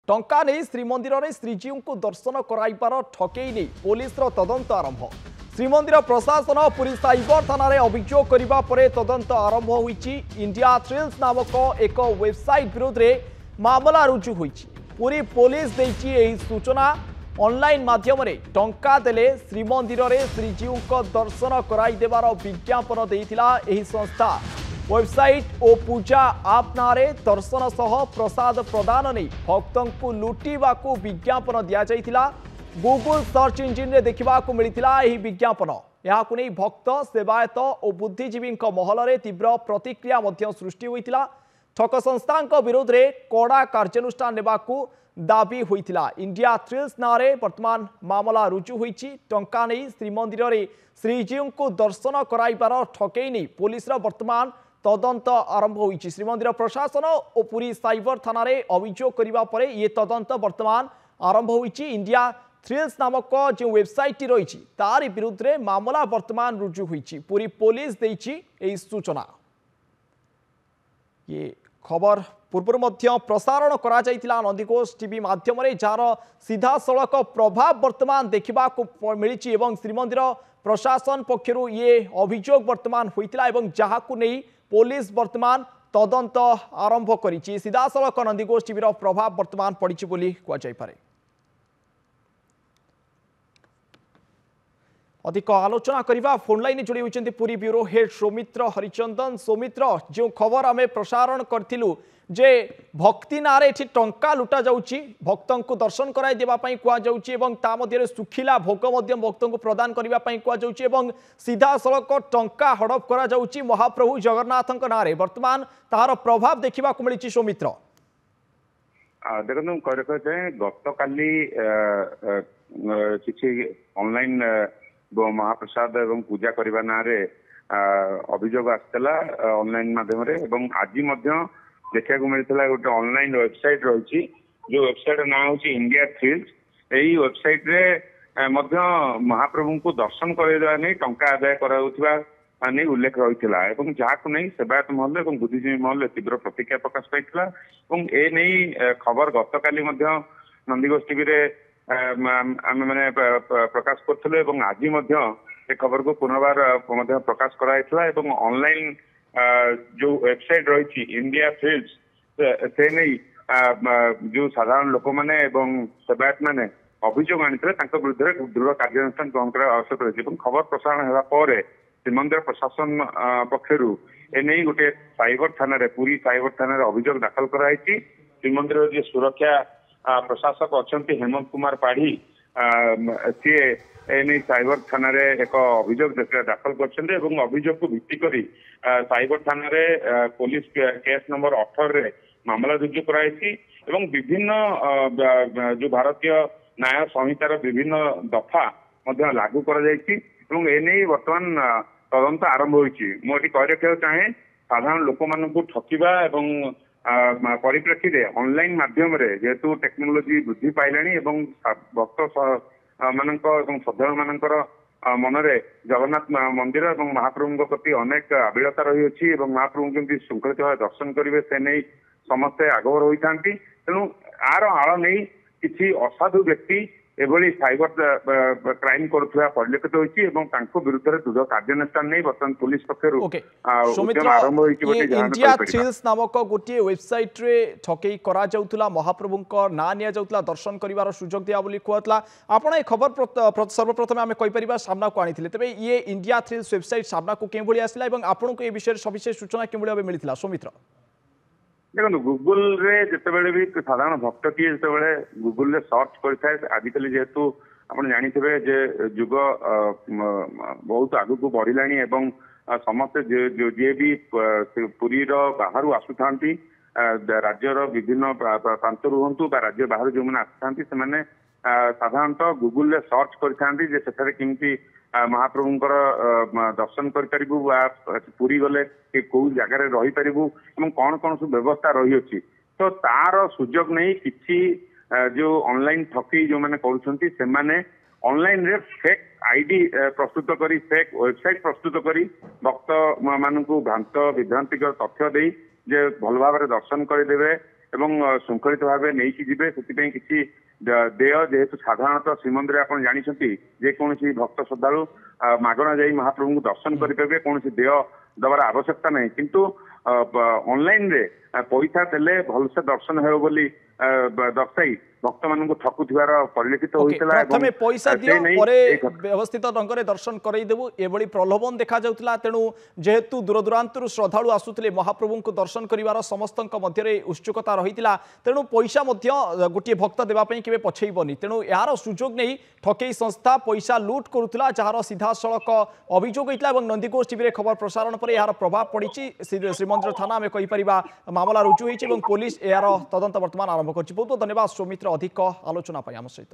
टंका नहीं श्रीमंदिर में श्रीजीव को दर्शन कराइबार ठकई नहीं पुलिस तदंत आरंभ। श्रीमंदिर प्रशासन पुरी साइबर थाना अभियोग करने पर तदंत आरंभ होईची। इंडिया थ्रिल्स नामक एक वेबसाइट विरोध में मामला रुजु होईची। पुरी पुलिस देईची एही सूचना। ऑनलाइन माध्यम टंका देले श्रीमंदिर में श्रीजीव को दर्शन कराई देवार विज्ञापन देइथिला एही संस्था। वेबसाइट और पूजा आप नारे दर्शन सह प्रसाद प्रदान नहीं भक्तों को लुटिबा को विज्ञापन दि जाइथिला। गूगल सर्च इंजिन रे देखा मिलता यह विज्ञापन। यहाँ नहीं भक्त सेवायत और बुद्धिजीवी महल में तीव्र प्रतिक्रिया सृष्टि होता। ठक संस्था विरोध में कड़ा कार्यानुष्ठान नेबाकू दाबी होता। इंडिया थ्रिल्स नारे वर्तमान मामला रुजु होईची। टंका नहीं श्रीमंदिर में श्रीजीव को दर्शन कराइबार ठकई नहीं पुलिस वर्तमान तदंत आरंभ होईची। श्रीमंदिर प्रशासन और पुरी साइबर थाना अभियोग करने पर ये तदंत वर्तमान आरंभ होईची। इंडिया थ्रिल्स नामक जो वेबसाइट रही तार विरुद्ध में मामला वर्तमान रुजु होईची। पुरी पुलिस देईची एही सूचना। ये खबर पूर्व प्रसारण करा जाइतिला नंदीघोष टीवी माध्यम जार सीधा सड़क प्रभाव वर्तमान देखा मिली। श्रीमंदिर प्रशासन पक्षरु ये अभियोग वर्तमान होइतिला एवं जहाकु नहीं पुलिस वर्तमान तदंत आरंभ करिछि। सीधा सड़क नंदीघोष टीवी प्रभाव वर्तमान पड़िछि बोली कहुजाई पारे। अधिक आलोचना करने फोन लाइन जोड़ी होती पुरी ब्यूरो हेड सौमित्र हरिचंदन। सौमित्र जो खबर आम प्रसारण करूँ जे भक्ति नारे एठी टंका लुटा जाउची भक्तों को दर्शन कराई देवाई कहुच्छी और सुखिला भोग भक्तों को प्रदान करने कहुच्छी सीधा सड़क टंका हड़प करा जाउची महाप्रभु जगन्नाथ नारे वर्तमान तार प्रभाव देखा मिली। सौमित्र देखो चाहे गत काली किसी ऑनलाइन महाप्रसाद एवं पूजा करने ना अभियोग आसला ऑनलाइन माध्यम आज देखा मिलता गोटे ऑनलाइन वेबसाइट रही जो वेबसाइट ना हूँ इंडिया थ्रिल्स। यही वेबसाइट रे महाप्रभु को दर्शन करवा नहीं टंका आदाय करा नहीं उल्लेख रही है जहाँ नहीं सेवायत महल और बुद्धिजीवी महल तीव्र प्रतिक्रिया प्रकाश पाई। ए नहीं खबर गत काली नंदीघोष टीवी आम मैंने प्रकाश करूँ आज खबर को पुनर्बार प्रकाश कराई। ऑनलाइन जो वेबसाइट रही इंडिया थ्रिल्स से नहीं जो साधारण लोक मैंने सेवायत मैंने अभियोग आनी विरुद्ध में दृढ़ कार्यानुष्ठान ग्रहण करने आवश्यक रही। खबर प्रसारण होगापर श्रीमंदिर प्रशासन पक्षर एने गोटे साइबर थाना पुरी साइबर थाना अभियोग दाखल कराई। श्रीमंदिर जो सुरक्षा प्रशासक अच्छा हेमंत कुमार पाढ़ी सी एने साइबर थाना एक अभियोग दाखल कर अभियोग को भित्ति करी साइबर थाना पुलिस केस नंबर 18 रे मामला रुजु कराई। विभिन्न जो भारतीय न्याय संहितार विभिन्न दफा लागू कर वर्तमान तदंत आरंभ होती। मुझे कही रखा चाहे साधारण लोक मान ठकिबा परिप्रेक्षी में ऑनलाइन माध्यम जेहेतु टेक्नोलोजी वृद्धि पाइलानी भक्त मानक श्रद्धालु मानकर मनरे जगन्नाथ मंदिर और महाप्रभु प्रति अनेक आबिलता रही अच्छी महाप्रभु केमती श्रृंखलित भाव दर्शन करेंगे से नहीं समस्ते आगभर होता। तेणु आर आड़ नहीं किसी असाधु व्यक्ति एभली साइबर क्राइम करुवा परिलक्षित होती विरुद्ध में दृढ़ कार्यानुष्ठान नहीं वर्तमान पुलिस पक्षर आरंभ इंडिया थ्रिल्स नामक गोटे वेबसाइट रे ठकई करा जाउतला महाप्रभु ना निया जाउतला दर्शन करिवार सुजोग दिया बोली कहतला। आपण ए खबर सर्वप्रथम आम कहीपर सामना को आनी तेज ये इंडिया थ्रिल्स वेबसाइट सामना को कें भली आसला एवं आपन को ए विषय सविशेष सूचना कें भली मिलता। सौमित्र देखो गूगल रे जितेबाला भी साधारण भक्त किए जितेबाला गूगल रे सर्च करता आजिकल जेहेतु आप जानी जुग बहुत आगु को बढ़ला समस्ते जी भी पुरी बाहर आसुता राज्यर विभिन्न प्रांत रुहतु राज्य बाहर जो मैंने आसुता से साधारणतः गूगल रे सर्च करते केमती महाप्रभुंकर दर्शन करी गले कौ जगार रही पारू कौन कौन सब व्यवस्था रही अच्छी तो तार सुजोग नहीं किसी जो ऑनलाइन ठकी जो मैंने करुँचे ऑनलाइन रे फेक आईडी प्रस्तुत करी फेक वेबसाइट प्रस्तुत करी भक्त मानू भ्रांत विभ्रांतिकर तथ्य दे जे भल भाव दर्शन करदेवे ଏବଂ ଶୃଙ୍ଖଳିତ ଭାବେ ନେଇକି ଯିବେ। ସେଥିପାଇଁ କିଛି ଦେୟ ଯେହେତୁ ସାଧାରଣତଃ ଶ୍ରୀମନ୍ଦିର ଆପଣ ଜାଣିଛନ୍ତି ଯେକୌଣସି ଭକ୍ତ ଶ୍ରଦ୍ଧାଳୁ ମାଗଣା ଯାଇ ମହାପ୍ରଭୁଙ୍କୁ ଦର୍ଶନ କରିପାରିବେ, କୌଣସି ଦେୟ ଦେବାର ଆବଶ୍ୟକତା ନାହିଁ। କିନ୍ତୁ ଅନଲାଇନ ରେ ପଇସା ଦେଲେ ଭଲସେ ଦର୍ଶନ ହେବ ବୋଲି ଦର୍ଶାଇ ଭକ୍ତମାନଙ୍କୁ ଠକୁଥିବାର ପରିଲକ୍ଷିତ ହୋଇଥିଲା। ପ୍ରଥମେ ପଇସା ଦିଅ ପରେ ବ୍ୟବସ୍ଥିତ ଢଙ୍ଗରେ ଦର୍ଶନ କରାଇଦେବୁ ଏଭଳି ପ୍ରଲୋଭନ ଦେଖାଯାଉଥିଲା। ତେଣୁ ଯେହେତୁ ଦୂରଦୂରାନ୍ତରୁ ଶ୍ରଦ୍ଧାଳୁ ଆସୁଥିଲେ ମହାପ୍ରଭୁଙ୍କୁ ଦର୍ଶନ କରିବାର ସମସ୍ତଙ୍କ ମଧ୍ୟରେ ଉତ୍ସୁକତା ରହିଥିଲା, ତେଣୁ ପଇସା ମଧ୍ୟ ଗୋଟିଏ ଭକ୍ତ ଦେବା ପାଇଁ କେବେ ପଛେଇବନି। ତେଣୁ ଏହାର ସୁଯୋଗ ନେଇ ଠକେଇ ସଂସ୍ଥା ପଇସା ଲୁଟ୍ କରୁଥିଲା, ଯାହାର ସିଧାସଳଖ ଅଭିଯୋଗ ହୋଇଥିଲା ଏବଂ ନନ୍ଦିଘୋଷ ଟିଭିରେ ଖବର ପ୍ରସାରଣ ପରେ ଏହାର ପ୍ରଭାବ ପଡ଼ିଛି। ଶ୍ରୀମନ୍ଦିର ଥାନା ଆମେ କହିପାରିବା ମାମଲା ରୁଜୁ ହୋଇଛି ଏବଂ ପୁଲିସ ଏହାର ତଦନ୍ତ ବର୍ତ୍ତମାନ ଆରମ୍ଭ କରିଛି। ବହୁତ ବହୁତ ଧନ୍ୟବାଦ ସୌମିତ୍ର ଅଧିକ ଆଲୋଚନା ପାଇଁ ଆମ ସହିତ।